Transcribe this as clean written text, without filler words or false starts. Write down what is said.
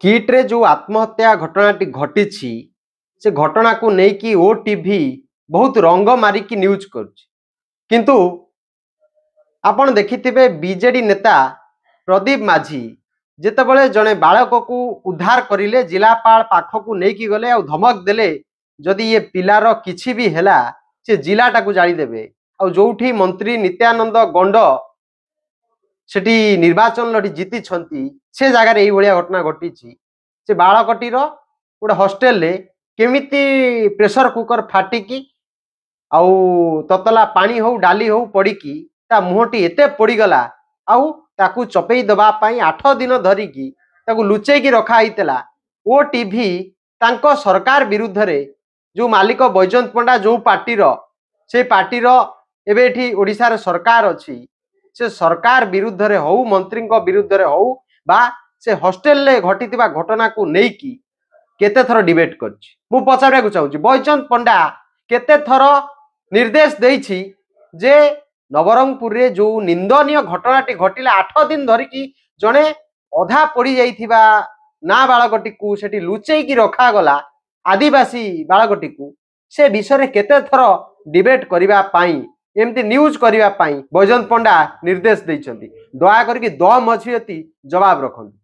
किट्रे जो आत्महत्या घटनाटी घटी से घटना को लेकिन ओटीवी बहुत रंग मारिकी न्यूज किंतु आपण देखिथिबे बीजेडी नेता प्रदीप माझी जितेबाला जड़े बालक को उद्धार करिले जिलापाल पाखक नहीं गले और धमक देले जदि ये पिलार किछि भी हैला से जिलाटा को जालीदेवे और जोठी मंत्री नित्यानंद गंड सेठी निर्वाचन लड़ी जीति से जगार ये घटना घटी से बालकटीर गोटे हॉस्टेल रे केमिति प्रेशर कुकर फाटिकी आउ ततला पानी हो डाली हो पड़िकी ता मुहटी एते पड़गला आउ ताकू चपई दबा पाई 8 दिन धरिकी ताकू लुचेकी रखा होता ओ टीवी तांको सरकार विरुद्ध रे जो मालिक बैजयंत पंडा जो पार्टीर से पार्टीर एबे एठी ओडिशार सरकार अच्छी से सरकार विरुद्ध रे हो मंत्री विरुद्ध रे हो बा से हॉस्टेल रे घटिथिबा घटना को नेकी केते थर डिबेट करछि मु पचारिया को चाहूछि बैजयंत पंडा केते थर निर्देश देछि जे नवरंगपुर रे जो निंदनीय घटनाटी घटिला 8 दिन धरिकी जड़े अधा पड़ी जाइथिबा ना बालकटी को सेठी लुचेकी रखा गला आदिवासी बालकटी को से विषय केते थर डिबेट करिबा पाई एमती न्यूज करिबा पाई बैजयंत पंडा निर्देश देइछन्ती दया करके दम अछि जवाब रखନ୍ତୁ।